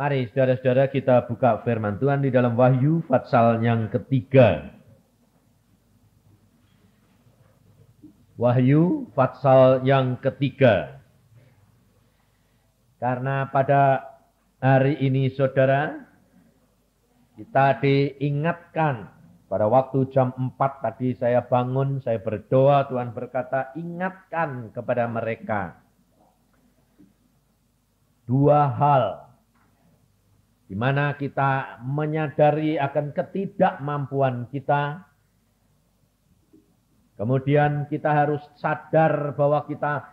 Mari saudara-saudara kita buka firman Tuhan di dalam Wahyu pasal yang ketiga. Wahyu pasal yang ketiga. Karena pada hari ini saudara, kita diingatkan pada waktu jam 4 tadi saya bangun, saya berdoa, Tuhan berkata, ingatkan kepada mereka. Dua hal. Di mana kita menyadari akan ketidakmampuan kita. Kemudian kita harus sadar bahwa kita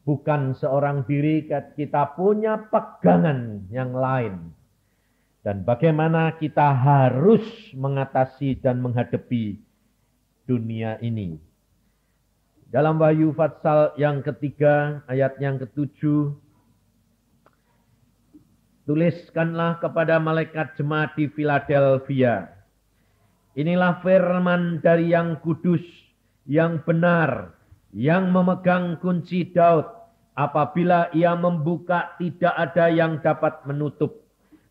bukan seorang diri, kita punya pegangan yang lain. Dan bagaimana kita harus mengatasi dan menghadapi dunia ini. Dalam Wahyu pasal yang ketiga, ayat yang ke-7. Tuliskanlah kepada malaikat jemaat di Philadelphia. Inilah firman dari yang kudus, yang benar, yang memegang kunci Daud. Apabila ia membuka, tidak ada yang dapat menutup.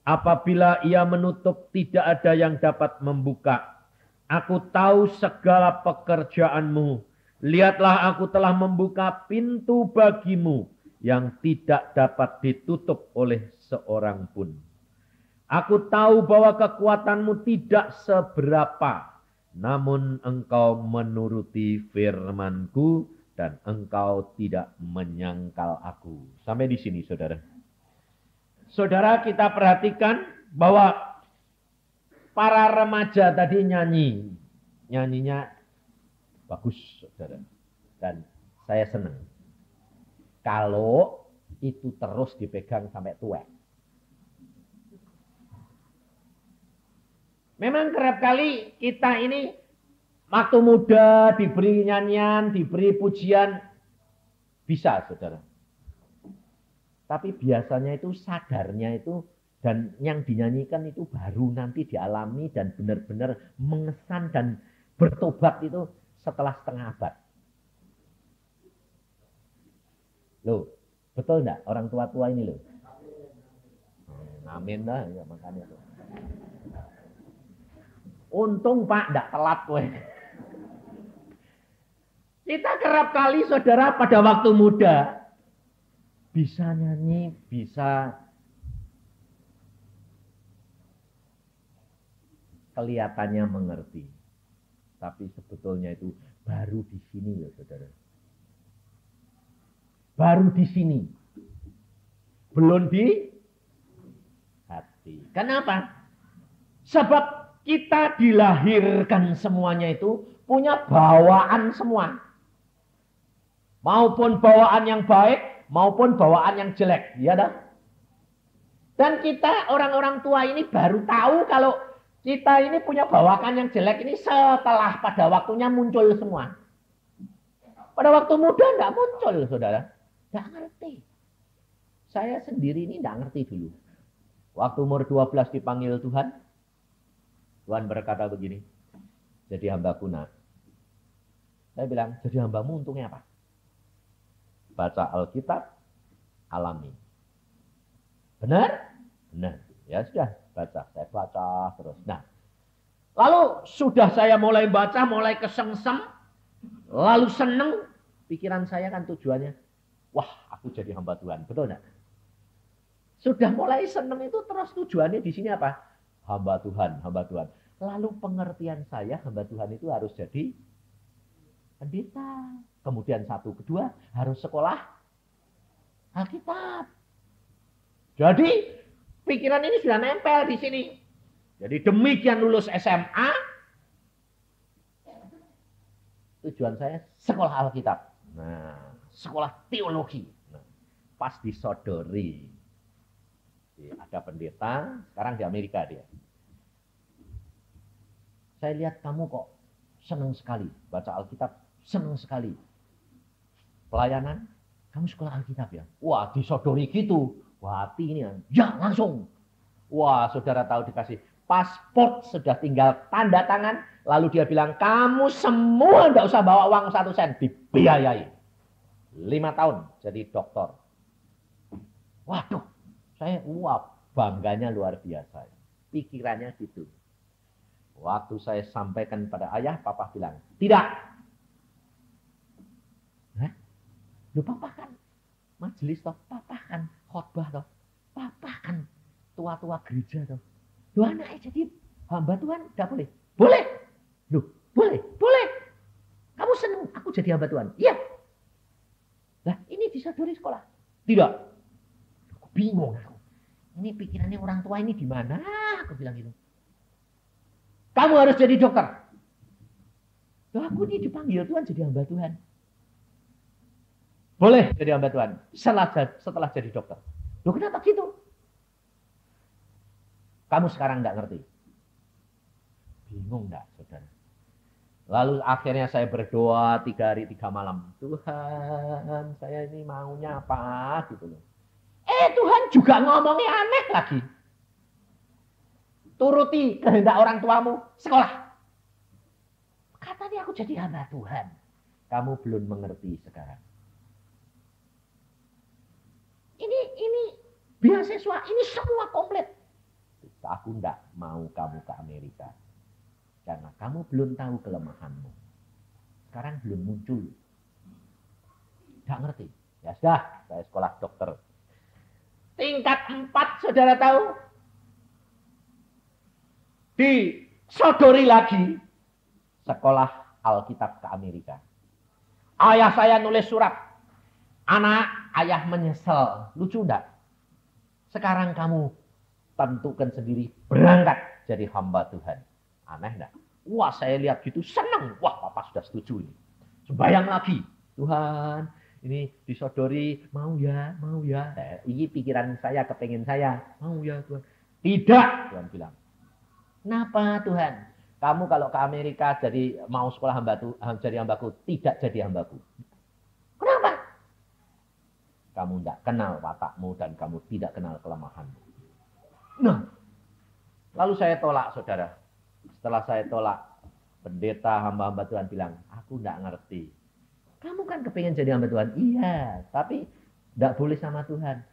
Apabila ia menutup, tidak ada yang dapat membuka. Aku tahu segala pekerjaanmu. Lihatlah, aku telah membuka pintu bagimu yang tidak dapat ditutup oleh seorang pun. Aku tahu bahwa kekuatanmu tidak seberapa, namun engkau menuruti firmanku dan engkau tidak menyangkal aku. Sampai di sini, saudara. Saudara, kita perhatikan bahwa para remaja tadi nyanyi. Nyanyinya bagus, saudara. Dan saya senang. Kalau itu terus dipegang sampai tua. Memang kerap kali kita ini waktu muda diberi nyanyian, diberi pujian. Bisa, saudara. Tapi biasanya itu sadarnya itu dan yang dinyanyikan itu baru nanti dialami dan benar-benar mengesan dan bertobat itu setelah setengah abad. Loh, betul enggak orang tua-tua ini loh? Amin lah, ya makanya tuh. Untung Pak enggak telat kowe. Kita kerap kali saudara pada waktu muda bisa nyanyi, bisa kelihatannya mengerti. Tapi sebetulnya itu baru di sini loh saudara. Baru di sini. Belum di hati. Kenapa? Sebab kita dilahirkan semuanya itu punya bawaan semua. Maupun bawaan yang baik, maupun bawaan yang jelek. Ya dah. Dan kita orang-orang tua ini baru tahu kalau kita ini punya bawaan yang jelek ini setelah pada waktunya muncul semua. Pada waktu muda enggak muncul, saudara. Enggak ngerti. Saya sendiri ini enggak ngerti dulu. Waktu umur 12 dipanggil Tuhan. Tuhan berkata begini. Jadi hambaku nak. Saya bilang, jadi hambamu untungnya apa? Baca Alkitab, alami. Benar? Benar. Ya sudah, baca. Saya baca terus. Nah, lalu sudah saya mulai baca, mulai kesengsem. Lalu seneng. Pikiran saya kan tujuannya. Wah, aku jadi hamba Tuhan. Betul enggak? Sudah mulai seneng itu terus tujuannya di sini apa? Hamba Tuhan, hamba Tuhan. Lalu pengertian saya hamba Tuhan itu harus jadi pendeta. Kemudian satu, kedua harus sekolah Alkitab. Jadi pikiran ini sudah nempel di sini. Jadi demikian lulus SMA, tujuan saya sekolah Alkitab. Nah, sekolah teologi. Nah, pas disodori. Ada pendeta, sekarang di Amerika dia. Saya lihat kamu kok senang sekali baca Alkitab, senang sekali. Pelayanan, kamu sekolah Alkitab ya? Wah, disodori gitu. Wah, hati ini ya langsung. Wah, saudara tahu dikasih paspor, sudah tinggal tanda tangan. Lalu dia bilang, kamu semua enggak usah bawa uang 1 sen, dibiayai. 5 tahun jadi dokter. Waduh, saya uap. Bangganya luar biasa. Pikirannya gitu. Waktu saya sampaikan pada ayah, papa bilang, tidak. Hah? Loh, papa kan majelis toh, papa kan khotbah toh, papa kan tua-tua gereja toh. Loh, anaknya jadi hamba Tuhan, tidak boleh. Boleh. Loh, boleh, boleh. Kamu senang aku jadi hamba Tuhan? Iya. Lah, ini disodori sekolah. Tidak. Aku bingung aku. Ini pikirannya orang tua ini di mana? Aku bilang gitu. Kamu harus jadi dokter. Loh, aku ini dipanggil Tuhan jadi hamba Tuhan. Boleh jadi hamba Tuhan setelah jadi dokter. Loh, kenapa gitu? Kamu sekarang tidak ngerti. Bingung enggak, saudara? Lalu akhirnya saya berdoa 3 hari 3 malam. Tuhan, saya ini maunya apa? Gitu loh. Tuhan juga ngomongnya aneh lagi. Turuti kehendak orang tuamu, sekolah. Katanya aku jadi hamba Tuhan. Kamu belum mengerti sekarang. Ini beasiswa, ini semua komplit. Aku enggak mau kamu ke Amerika. Karena kamu belum tahu kelemahanmu. Sekarang belum muncul. Enggak ngerti. Ya sudah, saya sekolah dokter. Tingkat 4, saudara tahu? Disodori lagi sekolah Alkitab ke Amerika. Ayah saya nulis surat. Anak, ayah menyesal. Lucu enggak? Sekarang kamu tentukan sendiri berangkat jadi hamba Tuhan. Aneh enggak? Wah, saya lihat gitu senang. Wah, papa sudah setuju ini. Sembayang lagi. Tuhan, ini disodori, mau ya, mau ya. Ini pikiran saya, kepengen saya. Mau ya Tuhan. Tidak, Tuhan bilang. Kenapa Tuhan? Kamu kalau ke Amerika jadi mau sekolah jadi hambaku, tidak jadi hambaku. Kenapa? Kamu tidak kenal watakmu dan kamu tidak kenal kelemahanmu. Nah, lalu saya tolak, saudara. Setelah saya tolak, pendeta hamba-hamba Tuhan bilang, aku tidak ngerti. Kamu kan kepengen jadi hamba Tuhan? Iya, tapi tidak boleh sama Tuhan.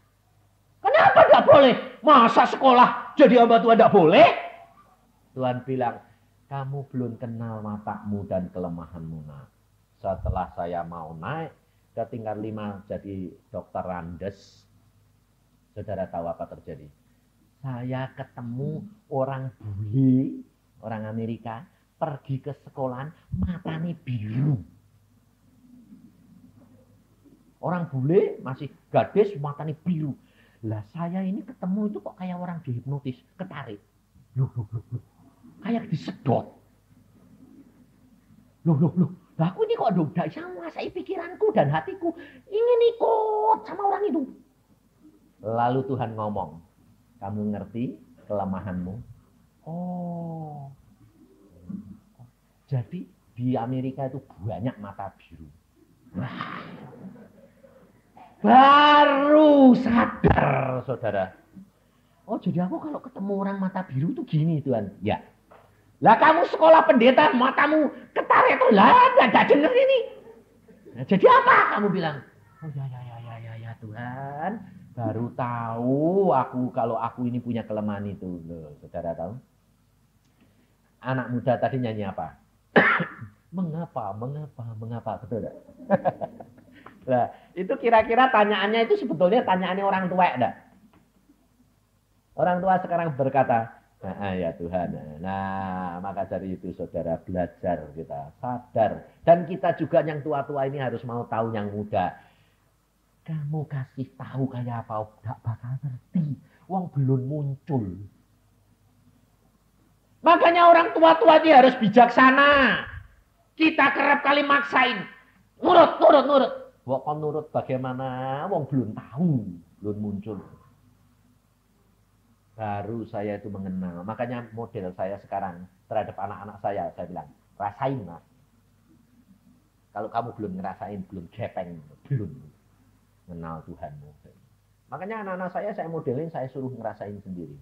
Kenapa tidak boleh? Masa sekolah jadi hamba Tuhan tidak boleh? Tuhan bilang, kamu belum kenal watakmu dan kelemahanmu. Nah, setelah saya mau naik ke tingkat 5 jadi dokter Randes, saudara tahu apa terjadi? Saya ketemu orang bule, orang Amerika, pergi ke sekolahan, matanya biru. Orang bule masih gadis, matanya biru. Lah saya ini ketemu itu kok kayak orang dihipnotis, ketarik. Loh. Kayak disedot. Loh. Lah aku ini kok tidak bisa menguasai pikiranku dan hatiku. Ingin ikut sama orang itu. Lalu Tuhan ngomong, kamu ngerti kelemahanmu? Oh. Jadi di Amerika itu banyak mata biru. Wah. Baru sadar, saudara. Oh, jadi aku kalau ketemu orang mata biru itu gini, Tuhan. Ya. Lah kamu sekolah pendeta, matamu ketarik tuh. Lah, enggak denger ini. Nah, jadi apa kamu bilang? Oh ya Tuhan. Baru tahu aku kalau aku ini punya kelemahan itu. Loh, saudara tahu? Anak muda tadi nyanyi apa? Mengapa? Betul enggak? Nah, itu kira-kira tanyaannya itu sebetulnya tanyaannya orang tua enggak? Orang tua sekarang berkata, nah ya Tuhan. Nah, maka dari itu saudara belajar kita, sadar. Dan kita juga yang tua-tua ini harus mau tahu yang muda. Kamu kasih tahu kayak apa, enggak bakal ngerti. Wong belum muncul. Makanya orang tua-tua ini harus bijaksana. Kita kerap kali maksain. Nurut. Kok nurut bagaimana? Wong belum tahu, belum muncul. Baru saya itu mengenal. Makanya model saya sekarang terhadap anak-anak saya bilang, rasain Mas. Kalau kamu belum ngerasain, belum gepeng, belum mengenal Tuhanmu. Makanya anak-anak saya modelin, saya suruh ngerasain sendiri.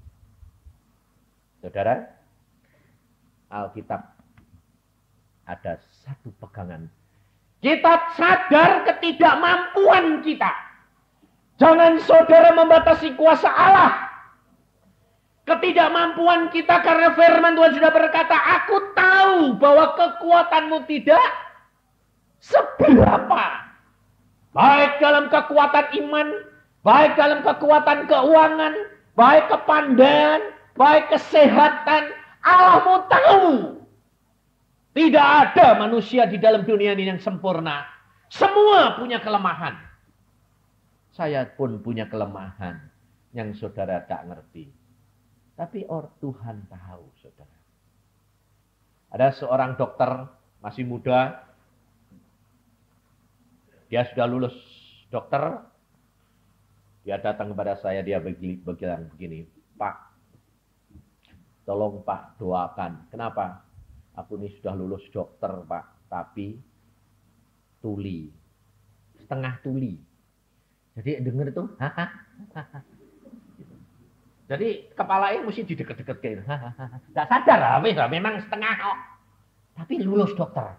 Saudara, Alkitab ada satu pegangan. Kita sadar ketidakmampuan kita. Jangan saudara membatasi kuasa Allah. Ketidakmampuan kita karena firman Tuhan sudah berkata, aku tahu bahwa kekuatanmu tidak seberapa. Baik dalam kekuatan iman, baik dalam kekuatan keuangan, baik kepandaian, baik kesehatan. Allahmu tahu. Tidak ada manusia di dalam dunia ini yang sempurna. Semua punya kelemahan. Saya pun punya kelemahan yang saudara tak ngerti. Tapi Tuhan tahu, saudara. Ada seorang dokter masih muda. Dia sudah lulus dokter. Dia datang kepada saya, dia bilang begini, Pak, tolong Pak doakan. Kenapa? Aku ini sudah lulus dokter, Pak, tapi tuli. Setengah tuli. Jadi dengar itu, jadi kepalanya mesti dideket-deket kayak tidak sadar, memang setengah kok. Tapi lulus dokter.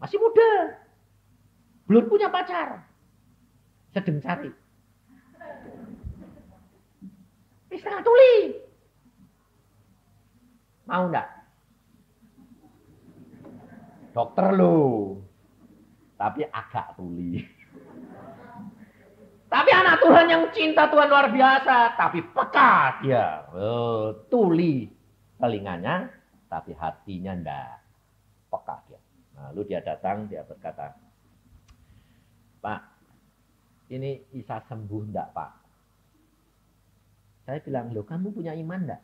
Masih muda. Belum punya pacar. Sedang cari. Ini setengah tuli. Mau enggak? Dokter loh. Tapi agak tuli. Tapi anak Tuhan yang cinta Tuhan luar biasa. Tapi peka dia. Tuli telinganya. Tapi hatinya enggak. Peka dia. Lalu dia datang, dia berkata, Pak, ini bisa sembuh enggak, Pak? Saya bilang, loh kamu punya iman enggak?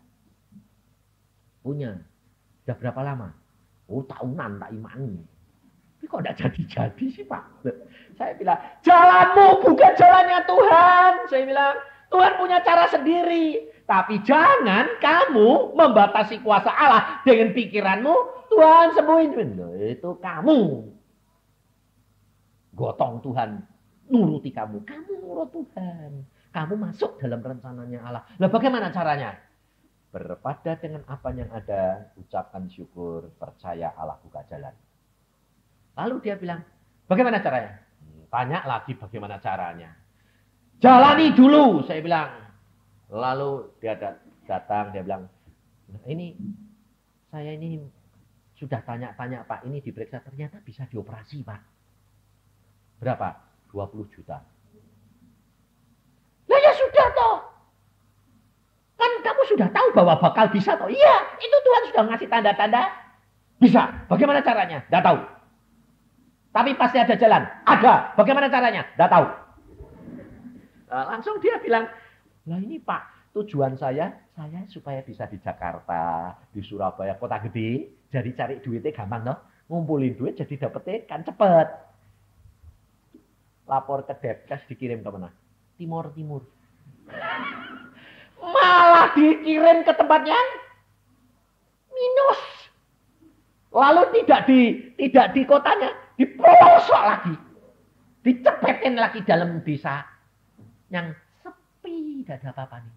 Punya. Sudah berapa lama? Oh, tahunan tak imani. Tapi kok enggak jadi-jadi sih, Pak? Saya bilang, jalanmu bukan jalannya Tuhan. Saya bilang, Tuhan punya cara sendiri. Tapi jangan kamu membatasi kuasa Allah dengan pikiranmu. Tuhan sembuhin. Itu kamu. Gotong Tuhan. Nuruti kamu. Kamu nurut Tuhan. Kamu masuk dalam rencananya Allah. Lah bagaimana caranya? Berpada dengan apa yang ada. Ucapkan syukur. Percaya Allah buka jalan. Lalu dia bilang, bagaimana caranya? Tanya lagi bagaimana caranya. Jalani dulu, saya bilang. Lalu dia datang, dia bilang, ini saya ini sudah tanya-tanya Pak, ini diperiksa ternyata bisa dioperasi Pak. Berapa? 20 juta. Nah ya sudah toh. Kan kamu sudah tahu bahwa bakal bisa toh. Iya, itu Tuhan sudah ngasih tanda-tanda. Bisa. Bagaimana caranya? Tidak tahu. Tapi pasti ada jalan. Ada. Bagaimana caranya? Tidak tahu. Langsung dia bilang, lah ini Pak, tujuan saya supaya bisa di Jakarta, di Surabaya, kota gede. Jadi cari duitnya gampang toh. Ngumpulin duit jadi dapetnya kan cepet. Lapor ke Depkes dikirim ke mana? Timur. Malah dikirim ke tempat yang minus. Lalu tidak di kotanya, di pelosok lagi. Dicepetin lagi dalam desa yang sepi, tidak ada apa-apa nih.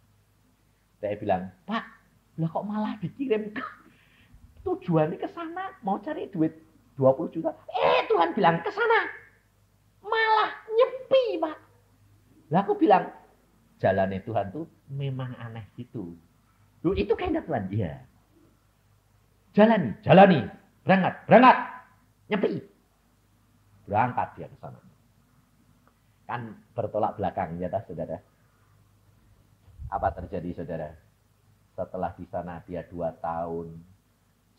Saya bilang, Pak, lah kok malah dikirim ke tujuannya ke sana, mau cari duit 20 juta. Tuhan bilang ke sana. Malah nyepi, Pak. Lah aku bilang, jalannya Tuhan tuh memang aneh gitu. Loh, itu kehendak Tuhan. Iya. Jalani. Berangkat. Nyepi. Berangkat dia ke sana. Kan bertolak belakang, ya saudara. Apa terjadi, saudara? Setelah di sana dia 2 tahun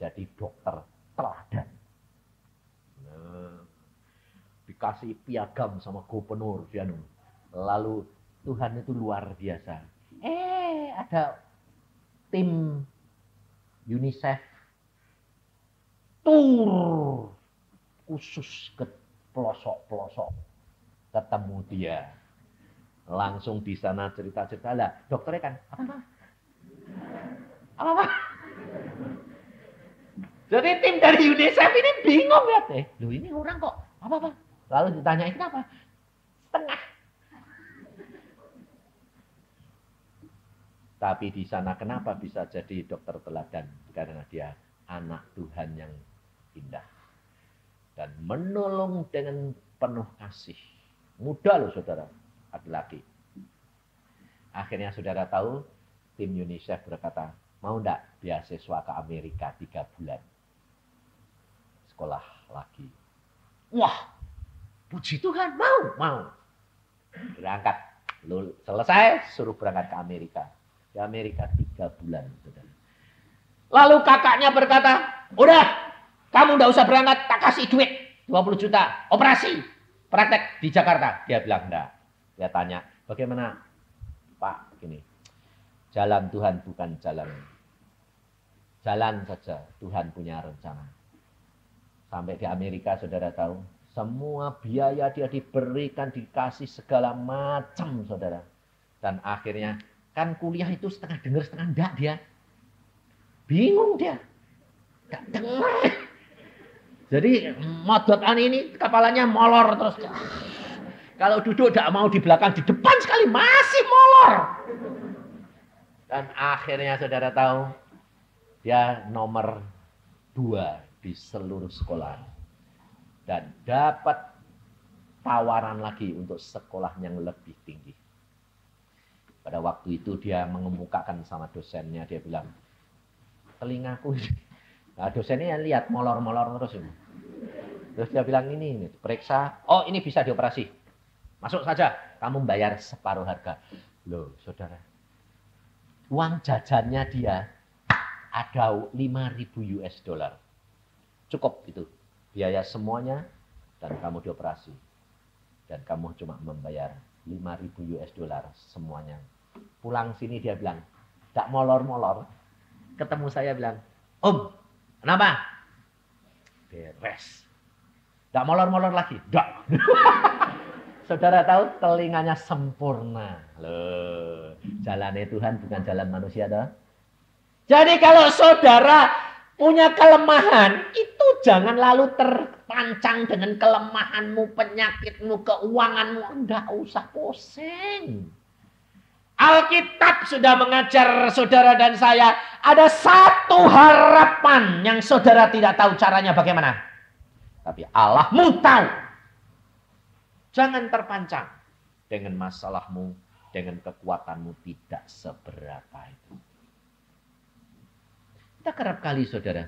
jadi dokter teladan. Dikasih piagam sama gubernur dia. Lalu Tuhan itu luar biasa. Ada tim UNICEF tur khusus ke pelosok-pelosok. Ketemu dia. Langsung di sana cerita-cerita lah. Dokternya kan, apa? Jadi tim dari UNICEF ini bingung ya. Loh ini orang kok apa? Lalu ditanyain kenapa? Setengah. Tapi di sana kenapa bisa jadi dokter teladan? Karena dia anak Tuhan yang indah. Dan menolong dengan penuh kasih. Muda loh saudara, laki-laki. Akhirnya saudara tahu, tim UNICEF berkata, mau enggak beasiswa ke Amerika 3 bulan? Sekolah lagi. Wah, puji Tuhan, mau. Berangkat. Lalu selesai, suruh berangkat ke Amerika. Di Amerika 3 bulan. Saudara. Lalu kakaknya berkata, udah, kamu enggak usah berangkat, tak kasih duit. 20 juta, operasi. Praktek di Jakarta. Dia bilang enggak. Dia tanya, bagaimana Pak? Gini, jalan Tuhan bukan jalan. Jalan saja, Tuhan punya rencana. Sampai di Amerika, saudara tahu, semua biaya dia diberikan, dikasih segala macam, saudara. Dan akhirnya, kan kuliah itu setengah dengar, setengah enggak dia. Bingung dia. Enggak dengar. Jadi, modotan ini kepalanya molor terus. Kalau duduk tidak mau di belakang, di depan sekali masih molor. Dan akhirnya saudara tahu, dia nomor 2 di seluruh sekolah. Dan dapat tawaran lagi untuk sekolah yang lebih tinggi. Pada waktu itu dia mengemukakan sama dosennya, dia bilang, telingaku. Nah, dosennya lihat molor-molor terus ini. Terus dia bilang ini periksa, oh ini bisa dioperasi. Masuk saja, kamu bayar separuh harga. Loh, saudara. Uang jajannya dia ada 5.000 US dollar. Cukup itu. Biaya semuanya dan kamu dioperasi. Dan kamu cuma membayar 5.000 US dollar semuanya. Pulang sini dia bilang, tak molor-molor. Ketemu saya bilang, Om, kenapa? Beres. Tak molor-molor lagi. Dak. Saudara tahu telinganya sempurna. Loh, jalannya Tuhan bukan jalan manusia dah. Jadi kalau saudara punya kelemahan, itu jangan lalu terpancang dengan kelemahanmu, penyakitmu, keuanganmu. Enggak usah pusing. Alkitab sudah mengajar saudara dan saya, ada satu harapan yang saudara tidak tahu caranya bagaimana. Tapi Allahmu tahu. Jangan terpancang dengan masalahmu, dengan kekuatanmu tidak seberapa itu. Kita kerap kali saudara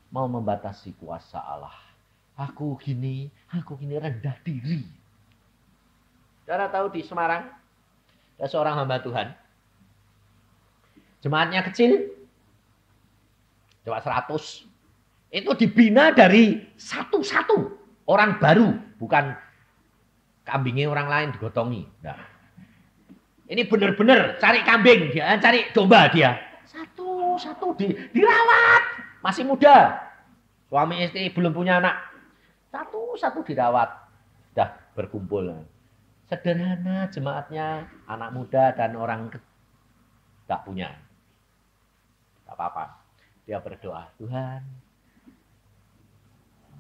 mau membatasi kuasa Allah. Aku gini rendah diri. Saudara tahu di Semarang ada seorang hamba Tuhan. Jemaatnya kecil. Coba 100. Itu dibina dari satu-satu. Orang baru, bukan kambingnya orang lain digotongi. Nah. Ini benar-benar cari kambing, dia cari domba dia. Satu-satu dirawat. Masih muda. Suami istri belum punya anak. Satu-satu dirawat. Sudah berkumpul. Sederhana jemaatnya, anak muda dan orang tak punya. Tak apa-apa. Dia berdoa, Tuhan.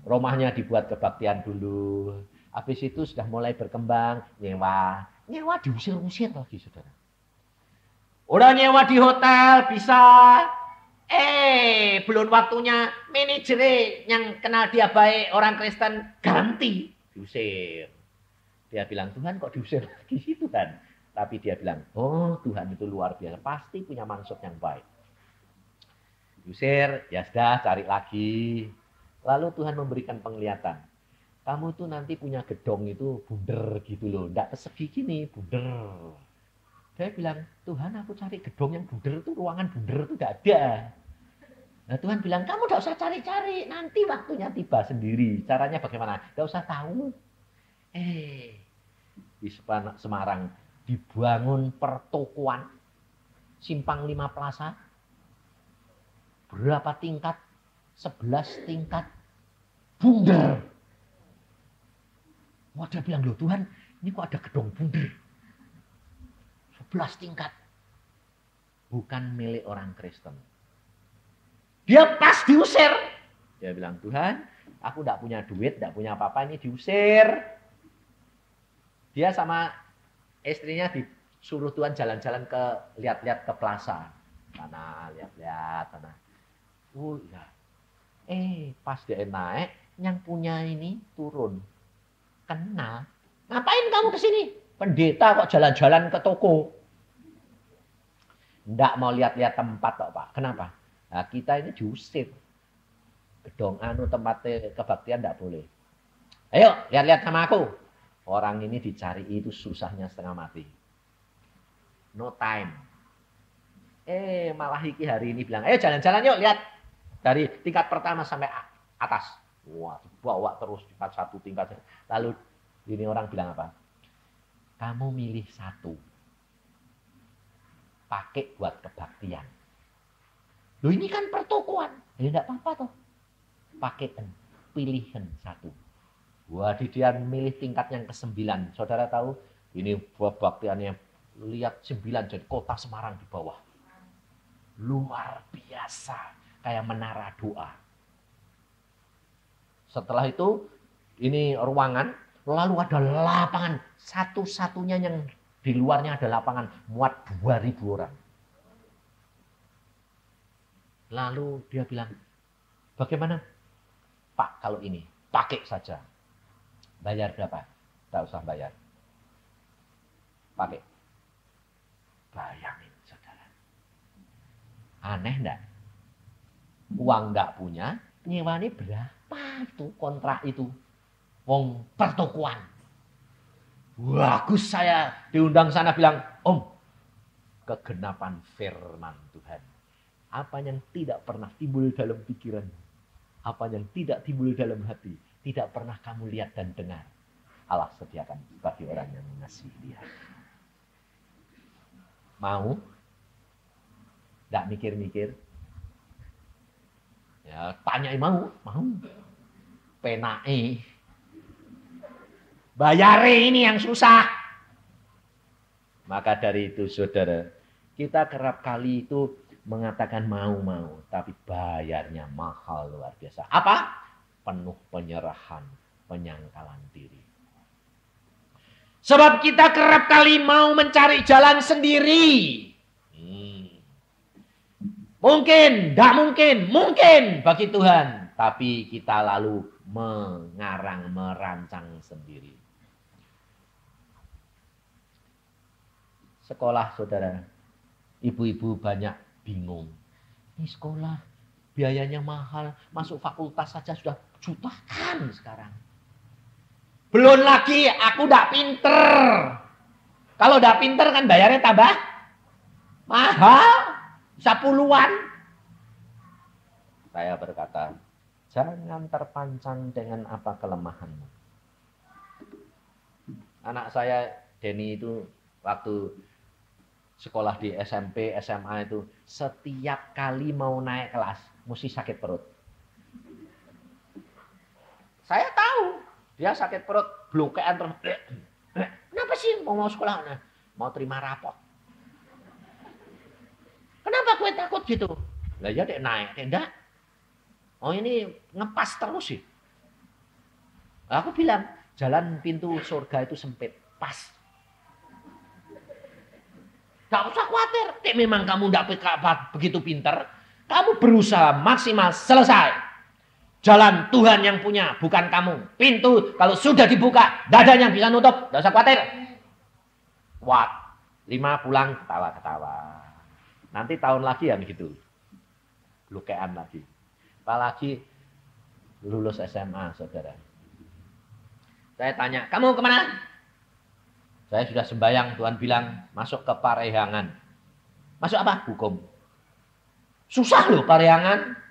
Rumahnya dibuat kebaktian dulu. Habis itu sudah mulai berkembang, nyewa diusir-usir lagi, saudara. Udah nyewa di hotel, bisa. Belum waktunya, manajer yang kenal dia baik, orang Kristen, ganti. Diusir. Dia bilang, Tuhan kok diusir lagi itu kan? Tapi dia bilang, oh Tuhan itu luar biasa, pasti punya maksud yang baik. Diusir, ya sudah, cari lagi. Lalu Tuhan memberikan penglihatan. Kamu tuh nanti punya gedong itu bunder gitu loh. Nggak persegi gini, bunder. Dia bilang, Tuhan aku cari gedong yang bunder itu, ruangan bunder itu nggak ada. Nah Tuhan bilang, kamu nggak usah cari-cari. Nanti waktunya tiba sendiri. Caranya bagaimana? Nggak usah tahu. Di Semarang dibangun pertokoan. Simpang 5 Plaza. Berapa tingkat? 11 tingkat. Bunder. Wah dia bilang, loh Tuhan ini kok ada gedung bunder. 11 tingkat. Bukan milik orang Kristen. Dia pas diusir. Dia bilang, Tuhan aku tidak punya duit, tidak punya apa-apa, ini diusir. Dia sama istrinya disuruh Tuhan jalan-jalan ke, lihat-lihat ke plaza. Sana, lihat-lihat. Sana. Ya. Pas dia naik, yang punya ini turun. Kenal. Ngapain kamu kesini? Pendeta kok jalan-jalan ke toko. Nggak mau lihat-lihat tempat kok Pak. Kenapa? Nah, kita ini diusir. Gedong tempat kebaktian nggak boleh. Ayo, lihat-lihat sama aku. Orang ini dicari itu susahnya setengah mati. No time. Malah Iki hari ini bilang, ayo jalan-jalan yuk, lihat. Dari tingkat pertama sampai atas. Wah, dibawa terus tingkat satu, tingkat. Lalu ini orang bilang apa? Kamu milih satu. Pakai buat kebaktian. Loh ini kan pertokoan. Ya enggak apa-apa toh. Pakaian, pilihan satu. Wah, dia milih tingkat yang ke-9. Saudara tahu, ini buat baktiannya lihat 9 jadi kota Semarang di bawah. Luar biasa, kayak menara doa. Setelah itu, ini ruangan, lalu ada lapangan. Satu-satunya yang di luarnya ada lapangan muat 2.000 orang. Lalu dia bilang, bagaimana? Pak, kalau ini, pakai saja. Bayar berapa? Tidak usah bayar. Pakai. Bayangin, saudara. Aneh enggak? Uang enggak punya, nyewanya berapa itu kontrak itu? Wong pertokoan. Bagus saya diundang sana bilang, Om, kegenapan firman Tuhan. Apa yang tidak pernah timbul dalam pikiran, apa yang tidak timbul dalam hati, tidak pernah kamu lihat dan dengar, Allah sediakan bagi orang yang mengasihi Dia. Mau? Tidak mikir-mikir? Ya, tanya mau? Mau. Penai. Bayare ini yang susah. Maka dari itu saudara, kita kerap kali itu mengatakan mau-mau, tapi bayarnya mahal luar biasa. Apa? Penuh penyerahan, penyangkalan diri. Sebab kita kerap kali mau mencari jalan sendiri. Mungkin, tidak mungkin, mungkin bagi Tuhan. Tapi kita lalu mengarang, merancang sendiri. Sekolah saudara, ibu-ibu banyak bingung. Ini sekolah biayanya mahal, masuk fakultas saja sudah jutaan sekarang. Belum lagi aku tidak pinter. Kalau tidak pinter kan bayarnya tambah mahal, bisa puluhan. Saya berkata, jangan terpancang dengan apa kelemahanmu. Anak saya Denny itu waktu sekolah di SMP, SMA itu setiap kali mau naik kelas mesti sakit perut. Saya tahu dia sakit perut, blokean terus. Kenapa sih mau sekolah? Mau terima rapot. Kenapa gue takut gitu? Lah ya dek naik, enggak. Oh ini ngepas terus sih. Aku bilang jalan pintu surga itu sempit, pas. Gak usah khawatir. Memang kamu tidak begitu pinter. Kamu berusaha maksimal, selesai. Jalan Tuhan yang punya, bukan kamu. Pintu kalau sudah dibuka, tidak ada yang bisa nutup. Tidak usah khawatir. Kuat. 5 pulang ketawa-ketawa. Nanti tahun lagi ya begitu. Lukean lagi. Apalagi lulus SMA, saudara. Saya tanya, kamu kemana? Saya sudah sembahyang, Tuhan bilang, masuk ke Parahyangan. Masuk apa? Hukum. Susah loh Parahyangan.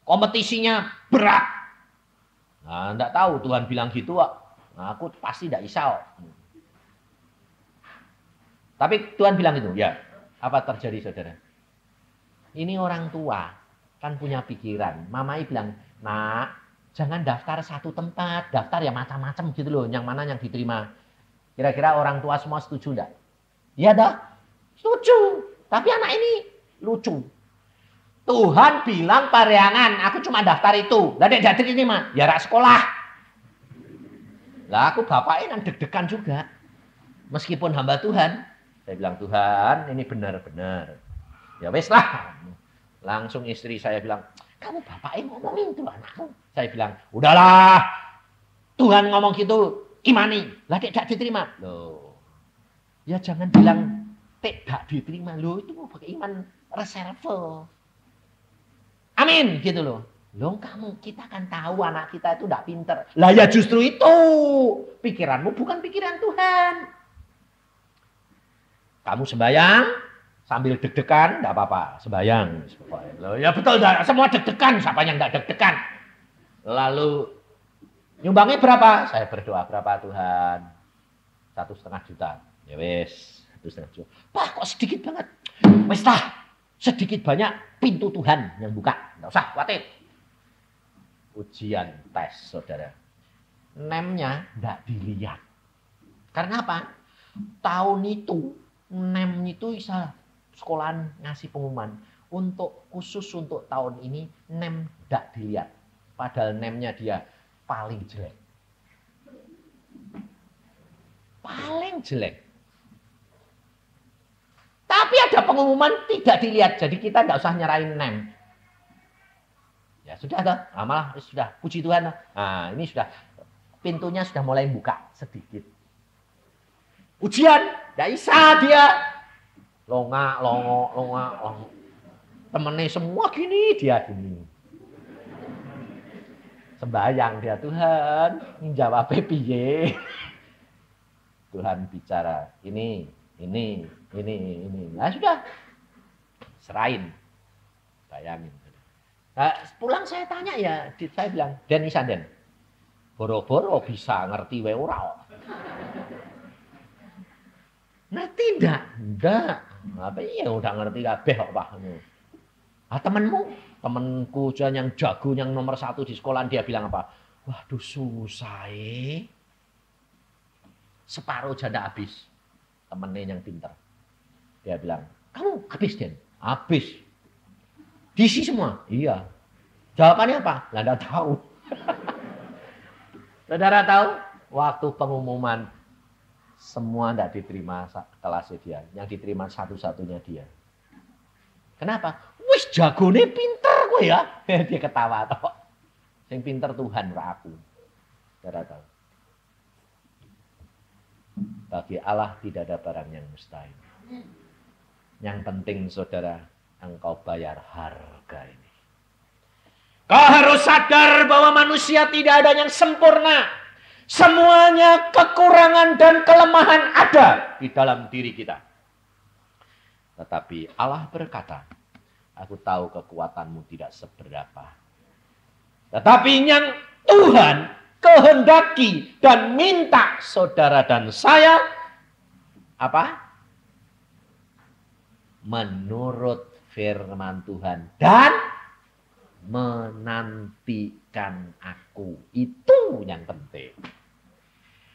Kompetisinya berat. Nah, enggak tahu Tuhan bilang gitu, nah, aku pasti enggak isau. Tapi Tuhan bilang itu, ya. Apa terjadi saudara? Ini orang tua, kan punya pikiran. Mamai bilang, nak, jangan daftar satu tempat. Daftar ya macam-macam gitu loh, yang mana yang diterima. Kira-kira orang tua semua setuju enggak? Iya dah, setuju. Tapi anak ini lucu. Tuhan bilang Parahyangan, aku cuma daftar itu. Lah dek jadi ini mah, ya rak sekolah. Lah aku bapaknya kan deg-degan juga. Meskipun hamba Tuhan. Saya bilang, Tuhan ini benar-benar. Ya wes lah. Langsung istri saya bilang, kamu bapaknya ngomongin tuh anakku. Saya bilang, udahlah. Tuhan ngomong gitu. Imani, lah tidak diterima. Loh, ya jangan bilang tidak diterima. Loh itu pakai iman reserve. Amin gitu loh. Loh kita kan tahu anak kita itu tidak pinter. Lah ya justru itu. Pikiranmu bukan pikiran Tuhan. Kamu sembahyang sambil deg-degan, tidak apa-apa. Sembahyang. Loh, ya betul, semua deg-degan. Siapa yang tidak deg-degan? Lalu nyumbangnya berapa? Saya berdoa berapa Tuhan? 1,5 juta. Ya wes, 1,5 juta. Pak kok sedikit banget? Wes lah, sedikit banyak pintu Tuhan yang buka. Tidak usah khawatir. Ujian tes saudara. Nemnya tidak dilihat. Karena apa? Tahun itu, nem itu bisa sekolahan ngasih pengumuman. Khusus untuk tahun ini, nem tidak dilihat. Padahal nemnya dia paling jelek. Paling jelek. Tapi ada pengumuman tidak dilihat. Jadi kita tidak usah nyerahin nem. Ya sudah toh, malah sudah puji Tuhan. Nah, ini sudah pintunya sudah mulai buka sedikit. Ujian, tidak bisa dia. Longa. Temennya semua gini, dia gini. Sembayang dia, Tuhan, jawab piye. Tuhan bicara, ini. Nah sudah, serahin. Bayangin. Nah, pulang saya tanya ya, saya bilang, Den Isanden, boro-boro bisa ngerti wae ora. Ngerti enggak? Apa iya udah ngerti kabeh kok Pak. Ah temenku yang jago yang nomor 1 di sekolah dia bilang apa? Waduh susah separuh janda habis. Temennya yang pintar. Dia bilang, kamu habis Den? Habis. Diisi semua? Iya. Jawabannya apa? Lah enggak tahu. Saudara tahu? Waktu pengumuman semua enggak diterima kelasnya dia. Yang diterima satu-satunya dia. Kenapa? Wis jagone pinter gue ya. Dia ketawa toh. Yang pinter Tuhan ora aku. Saudara tahu? Bagi Allah tidak ada barang yang mustahil. Yang penting saudara, engkau bayar harga ini. Kau harus sadar bahwa manusia tidak ada yang sempurna. Semuanya kekurangan dan kelemahan ada di dalam diri kita. Tetapi Allah berkata, aku tahu kekuatanmu tidak seberapa. Tetapi yang Tuhan kehendaki dan minta saudara dan saya apa? Menurut firman Tuhan dan menantikan aku. Itu yang penting.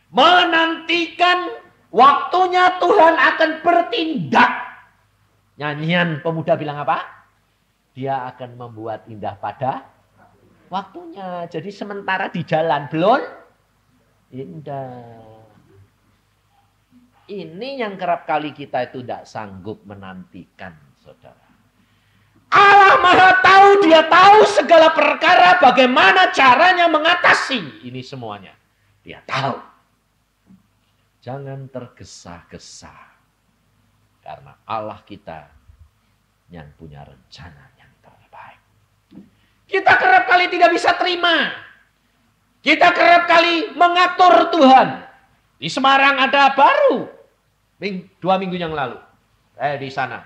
Menantikan waktunya Tuhan akan bertindak. Nyanyian pemuda bilang apa? Dia akan membuat indah pada waktunya. Jadi sementara di jalan belum indah. Ini yang kerap kali kita itu tidak sanggup menantikan, saudara. Allah Maha tahu, dia tahu segala perkara, bagaimana caranya mengatasi ini semuanya. Dia tahu. Jangan tergesa-gesa. Karena Allah kita yang punya rencana yang terbaik. Kita kerap kali tidak bisa terima. Kita kerap kali mengatur Tuhan. Di Semarang ada baru 2 minggu yang lalu. Di sana.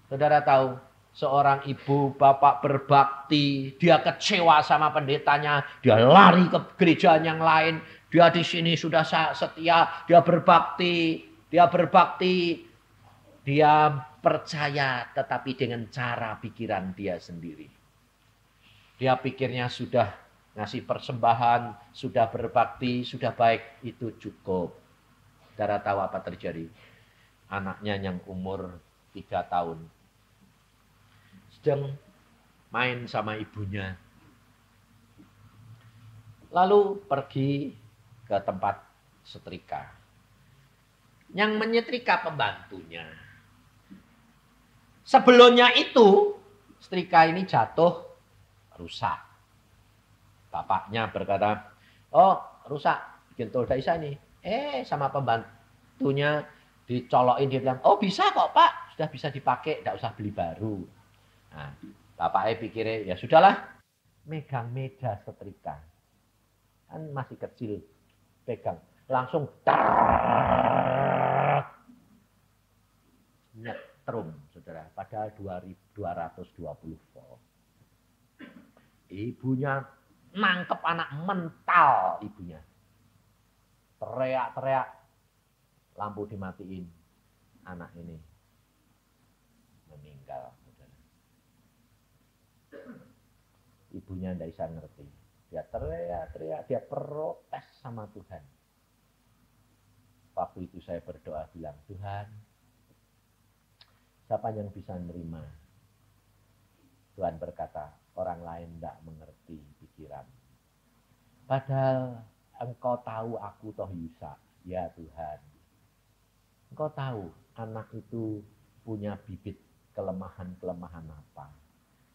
Saudara tahu, seorang ibu bapak berbakti, dia kecewa sama pendetanya, dia lari ke gereja yang lain, dia di sini sudah setia, dia berbakti, dia percaya tetapi dengan cara pikiran dia sendiri. Dia pikirnya sudah ngasih persembahan, sudah berbakti, sudah baik, itu cukup. Saudara tahu apa terjadi? Anaknya yang umur 3 tahun sedang main sama ibunya. Lalu pergi ke tempat setrika. Yang menyetrika pembantunya. Sebelumnya itu, setrika ini jatuh, rusak. Bapaknya berkata, oh rusak, bikin tolda isa ini. Sama pembantunya Dicolokin, dia bilang, oh bisa kok Pak, sudah bisa dipakai, tidak usah beli baru. Nah, bapaknya pikirnya, ya sudahlah, megang meja setrika. Kan masih kecil, pegang. Langsung, nyetrum, saudara. Padahal 220 volt. Ibunya nangkep anak, mental ibunya. Teriak-teriak, lampu dimatiin, anak ini meninggal. Ibunya tidak bisa ngerti. Dia teriak-teriak, dia protes sama Tuhan. Waktu itu saya berdoa bilang, Tuhan, siapa yang bisa menerima? Tuhan berkata, orang lain tidak mengerti pikiran. Padahal Engkau tahu aku toh Yusa. Ya Tuhan, Engkau tahu anak itu punya bibit kelemahan-kelemahan apa.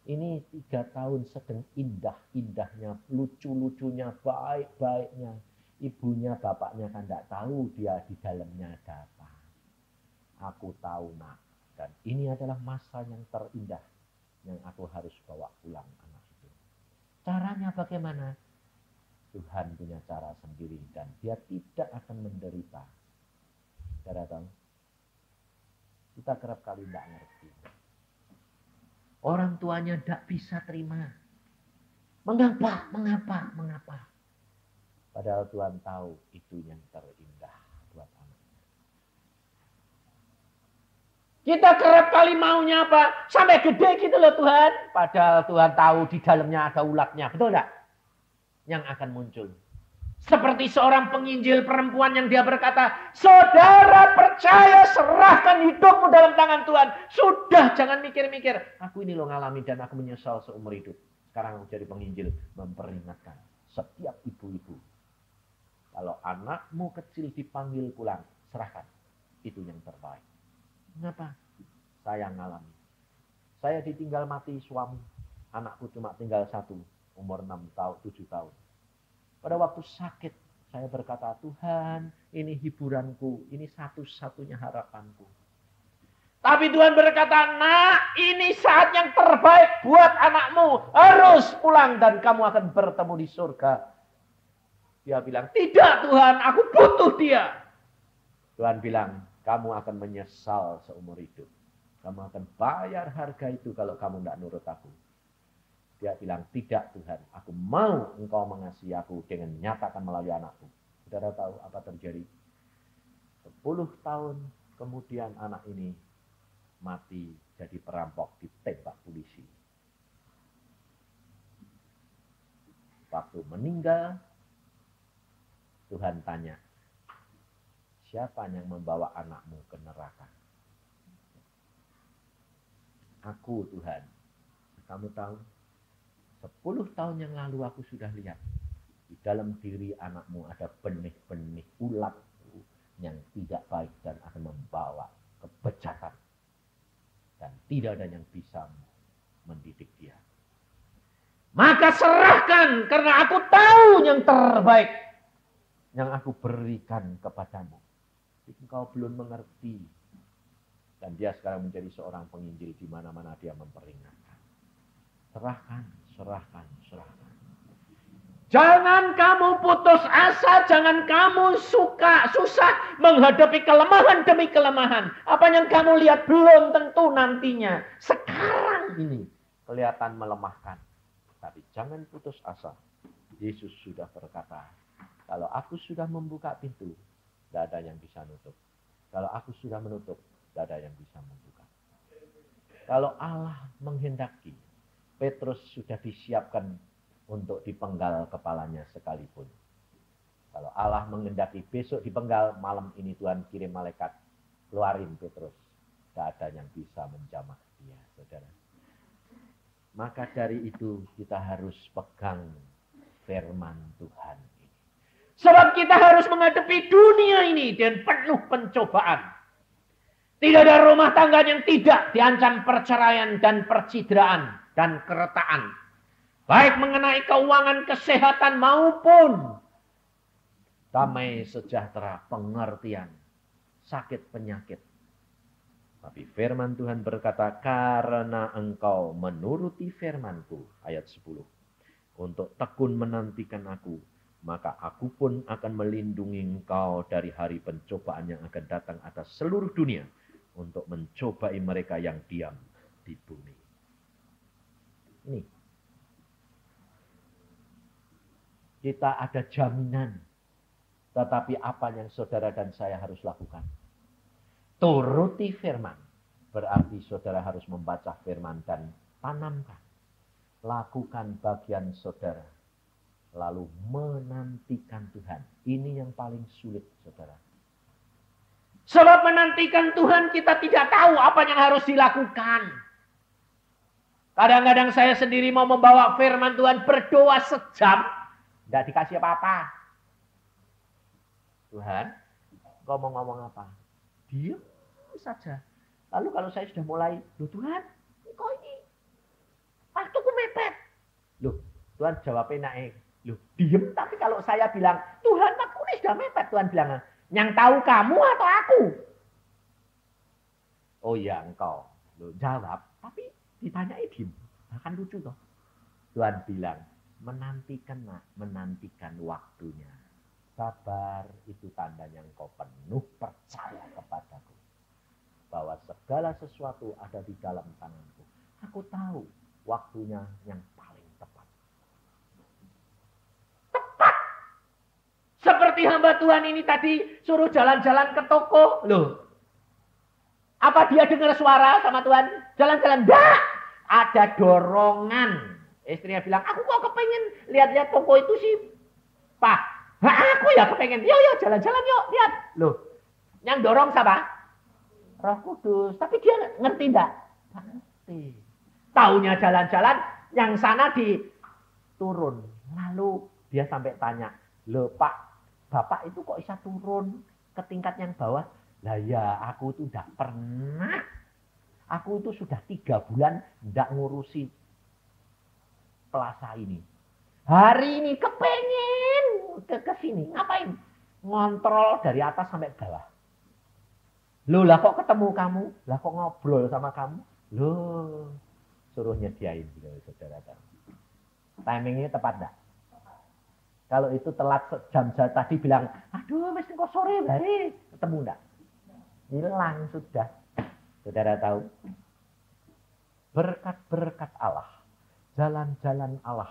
Ini 3 tahun sedang indah-indahnya, lucu-lucunya, baik-baiknya. Ibunya, bapaknya kan tidak tahu dia di dalamnya ada apa. Aku tahu nak. Dan ini adalah masa yang terindah yang aku harus bawa pulang anak itu. Caranya bagaimana? Tuhan punya cara sendiri dan dia tidak akan menderita. Saudara tahu? Kita kerap kali tidak ngerti. Orang tuanya tidak bisa terima. Mengapa? Padahal Tuhan tahu itu yang terindah buat anak. Kita kerap kali maunya apa? Sampai gede gitu loh Tuhan. Padahal Tuhan tahu di dalamnya ada ulatnya. Betul tidak? Yang akan muncul. Seperti seorang penginjil perempuan yang dia berkata, saudara percaya, serahkan hidupmu dalam tangan Tuhan. Sudah, jangan mikir-mikir. Aku ini loh ngalami dan aku menyesal seumur hidup. Sekarang aku jadi penginjil, memperingatkan setiap ibu-ibu. Kalau anakmu kecil dipanggil pulang, serahkan. Itu yang terbaik. Kenapa? Saya ngalami. Saya ditinggal mati suami. Anakku cuma tinggal 1, umur 6 tahun, 7 tahun. Pada waktu sakit, saya berkata, Tuhan, ini hiburanku, ini satu-satunya harapanku. Tapi Tuhan berkata, nak, ini saat yang terbaik buat anakmu. Harus pulang dan kamu akan bertemu di surga. Dia bilang, tidak Tuhan, aku butuh dia. Tuhan bilang, kamu akan menyesal seumur hidup. Kamu akan bayar harga itu kalau kamu tidak nurut aku. Dia bilang, tidak Tuhan, aku mau engkau mengasihi aku dengan nyatakan melalui anakku. Saudara tahu apa terjadi? 10 tahun kemudian anak ini mati jadi perampok ditembak polisi. Waktu meninggal, Tuhan tanya, siapa yang membawa anakmu ke neraka? Aku Tuhan. Kamu tahu? 10 tahun yang lalu aku sudah lihat. Di dalam diri anakmu ada benih-benih ulat yang tidak baik dan akan membawa kebejatan. Dan tidak ada yang bisa mendidik dia. Maka serahkan karena aku tahu yang terbaik yang aku berikan kepadamu. Engkau belum mengerti. Dan dia sekarang menjadi seorang penginjil di mana-mana dia memperingatkan. Serahkan. Jangan kamu putus asa, jangan kamu susah menghadapi kelemahan demi kelemahan. Apa yang kamu lihat belum tentu nantinya. Sekarang ini kelihatan melemahkan. Tapi jangan putus asa. Yesus sudah berkata, kalau aku sudah membuka pintu, tidak ada yang bisa nutup. Kalau aku sudah menutup, tidak ada yang bisa membuka. Kalau Allah menghendaki, Petrus sudah disiapkan untuk dipenggal kepalanya sekalipun. Kalau Allah menghendaki besok dipenggal, malam ini Tuhan kirim malaikat, keluarin Petrus. Tidak ada yang bisa menjamah dia, saudara. Maka dari itu kita harus pegang firman Tuhan ini. Sebab kita harus menghadapi dunia ini dengan penuh pencobaan. Tidak ada rumah tangga yang tidak diancam perceraian dan percideraan dan keretaan. Baik mengenai keuangan, kesehatan maupun damai sejahtera, pengertian. sakit penyakit. Tapi firman Tuhan berkata, karena engkau menuruti firman-Ku, ayat 10, untuk tekun menantikan aku, maka aku pun akan melindungi engkau dari hari pencobaan yang akan datang atas seluruh dunia, untuk mencobai mereka yang diam di bumi. Ini. Kita ada jaminan. Tetapi apa yang saudara dan saya harus lakukan? Turuti firman. Berarti saudara harus membaca firman dan tanamkan. Lakukan bagian saudara. Lalu menantikan Tuhan. Ini yang paling sulit, saudara. Sebab menantikan Tuhan kita tidak tahu apa yang harus dilakukan. Kadang-kadang saya sendiri mau membawa firman Tuhan, berdoa sejam. Tidak dikasih apa-apa. Tuhan, kau mau ngomong apa? Diam saja. Lalu kalau saya sudah mulai, loh Tuhan, kok ini waktuku mepet. Loh, Tuhan jawabnya naik. Loh, diem. Tapi kalau saya bilang, Tuhan, aku ini sudah mepet. Tuhan bilang, yang tahu kamu atau aku? Oh iya, engkau. Loh, jawab. Tapi ditanyai diem. Bahkan lucu toh. Tuhan bilang, menantikan nak, menantikan waktunya. Sabar itu tandanya engkau penuh percaya kepadaku. Bahwa segala sesuatu ada di dalam tanganku. Aku tahu waktunya yang paling tepat. Tepat. Seperti hamba Tuhan ini tadi suruh jalan-jalan ke toko. Loh. Apa dia dengar suara sama Tuhan? Jalan-jalan. Enggak. Ada dorongan. Istrinya bilang, aku kok kepengen lihat-lihat toko itu sih. Pak, aku ya kepengen. Yuk, jalan-jalan yuk, lihat. Loh, yang dorong siapa? Roh Kudus. Tapi dia ngerti enggak? Ngerti. Taunya jalan-jalan, yang sana diturun. Lalu dia sampai tanya, loh Pak, Bapak itu kok bisa turun ke tingkat yang bawah? Lah ya, aku tuh enggak pernah. Aku itu sudah 3 bulan enggak ngurusi plaza ini. Hari ini kepengen ke sini. Ngapain? Ngontrol dari atas sampai bawah. Loh lah kok ketemu kamu? Lah kok ngobrol sama kamu? Loh, suruh nyediain gitu, saudara. Timingnya tepat enggak? Kalau itu telat jam tadi bilang, aduh mesti kok sore hari. Ketemu enggak? Hilang sudah. Saudara tahu? Berkat-berkat Allah. Jalan-jalan Allah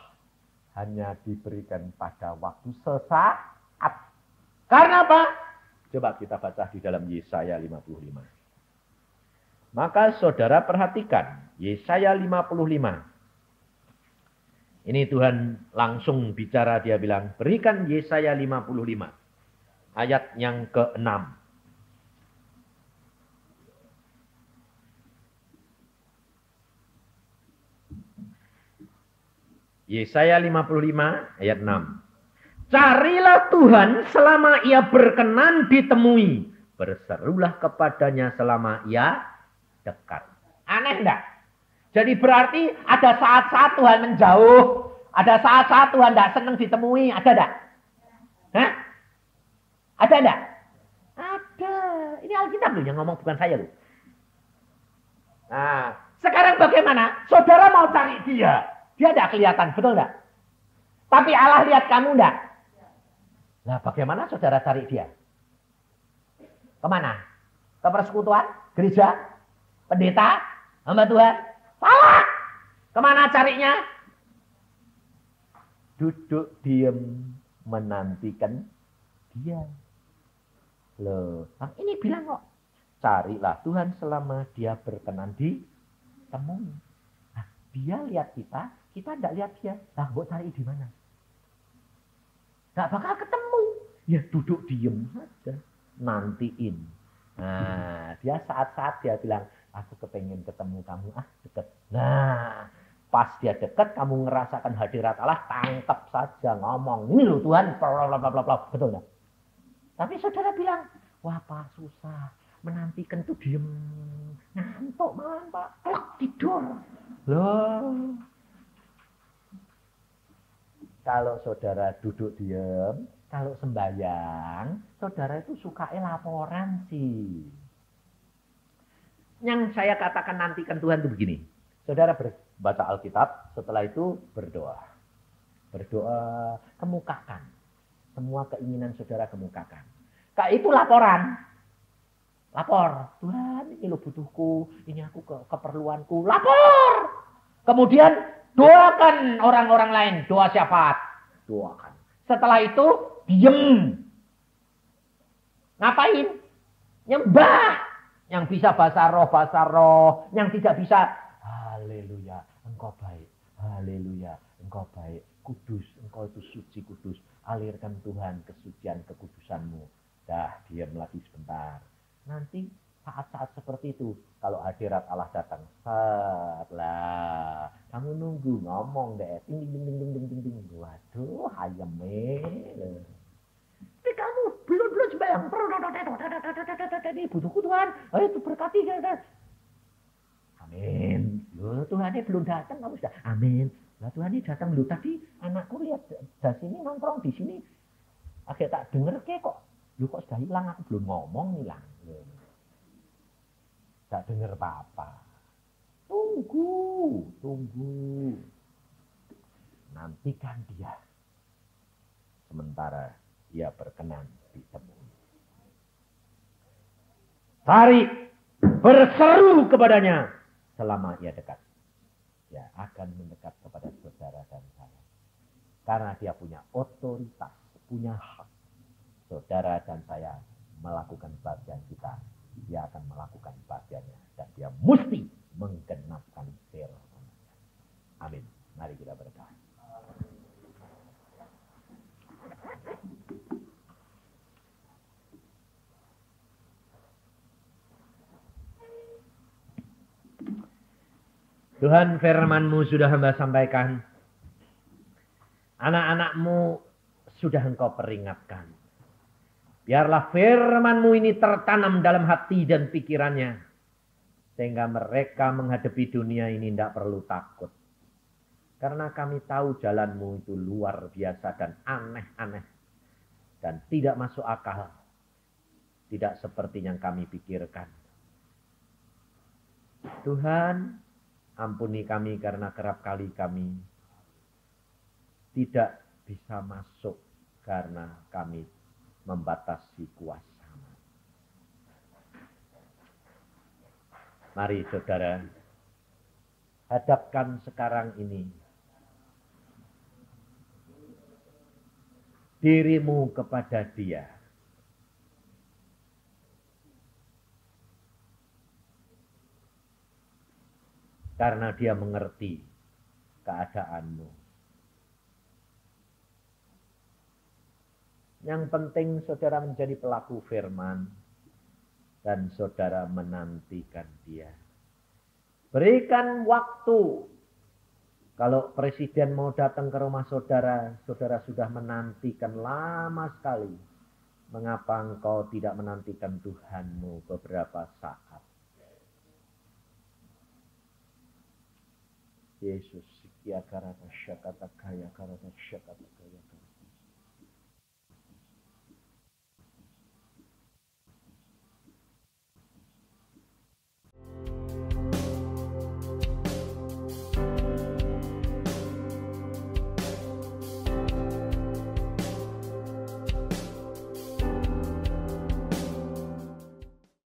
hanya diberikan pada waktu sesaat. Karena apa? Coba kita baca di dalam Yesaya 55. Maka saudara perhatikan Yesaya 55. Ini Tuhan langsung bicara, dia bilang, berikan Yesaya 55. Ayat yang ke-6. Yesaya 55 ayat 6. Carilah Tuhan selama ia berkenan ditemui. Berserulah kepadanya selama ia dekat. Aneh enggak? Jadi berarti ada saat-saat Tuhan menjauh. Ada saat-saat Tuhan enggak senang ditemui. Ada enggak? Hah? Ada enggak? Ada. Ini Alkitab loh yang ngomong, bukan saya loh. Nah, sekarang bagaimana? Saudara mau cari dia. Dia tidak kelihatan, betul enggak? Tapi Allah lihat kamu enggak? Nah, bagaimana saudara cari dia? Kemana? Ke persekutuan? Gereja? Pendeta? Hamba Tuhan? Salah! Kemana carinya? Duduk diam menantikan dia. Loh, ini bilang kok. Carilah Tuhan selama dia berkenan ditemui. Nah, dia lihat kita tidak lihat dia. Nah, mau cari di mana? Gak bakal ketemu. Ya duduk diem saja. Nantiin. Nah, dia saat-saat dia bilang, aku kepengen ketemu kamu. Deket. Nah, pas dia deket, kamu ngerasakan hadirat Allah, tangkap saja, ngomong. Ini loh Tuhan, blablabla. Betul gak? Tapi saudara bilang, wah Pak susah. Menantikan tuh diem. Ngantuk malam Pak. Tidur. Loh. Kalau saudara duduk diam, Kalau sembahyang, saudara itu sukanya laporan sih. Yang saya katakan nantikan Tuhan itu begini. Saudara baca Alkitab, setelah itu berdoa. Berdoa, kemukakan. Semua keinginan saudara kemukakan. Kayak itu laporan. Lapor. Tuhan, ini lo butuhku. Ini aku keperluanku. Lapor. Kemudian doakan orang-orang lain. Doa syafaat. Doakan. Setelah itu, diem. Ngapain? Nyembah. Yang bisa bahasa roh. Yang tidak bisa, haleluya, engkau baik. Haleluya, engkau baik. Kudus, engkau itu suci kudus. Alirkan Tuhan kesucian kekudusanmu. Dah, diam lagi sebentar. Nanti saat-saat seperti itu, kalau hadirat Allah datang, lah, kamu nunggu ngomong deh, ting ting ting ting ting ting. Waduh, ayam tapi kamu belum sembahyang. Butuhku Tuhan, ayo berkati kan. Amin. Loh, Tuhan ini belum datang, kamu sudah. Amin. Lah Tuhan ini datang dulu tadi, anakku lihat dari sini nongkrong di sini. Agak tak denger kok. Lu kok sudah hilang, aku belum ngomong hilang. Tak dengar apa-apa. Tunggu. Nantikan dia. Sementara dia berkenan ditemui. Cari, berseru kepadanya selama ia dekat. Dia akan mendekat kepada saudara dan saya. Karena dia punya otoritas, punya hak. Saudara dan saya melakukan bagian kita, dia akan melakukan bagiannya. Dan dia mesti menggenapkan firman. Amin. Mari kita berdoa. Tuhan, firman-Mu sudah hamba sampaikan. Anak-anak-Mu sudah Engkau peringatkan. Biarlah firman-Mu ini tertanam dalam hati dan pikirannya. Sehingga mereka menghadapi dunia ini tidak perlu takut. Karena kami tahu jalan-Mu itu luar biasa dan aneh-aneh. Dan tidak masuk akal. Tidak seperti yang kami pikirkan. Tuhan, ampuni kami karena kerap kali kami tidak bisa masuk karena kami membatasi kuasa. Mari saudara, hadapkan sekarang ini dirimu kepada Dia. Karena Dia mengerti keadaanmu. Yang penting saudara menjadi pelaku firman. Dan saudara menantikan Dia. Berikan waktu. Kalau presiden mau datang ke rumah saudara, saudara sudah menantikan lama sekali. Mengapa engkau tidak menantikan Tuhanmu beberapa saat? Yesus, ya karata syakata kaya karata syakata kaya.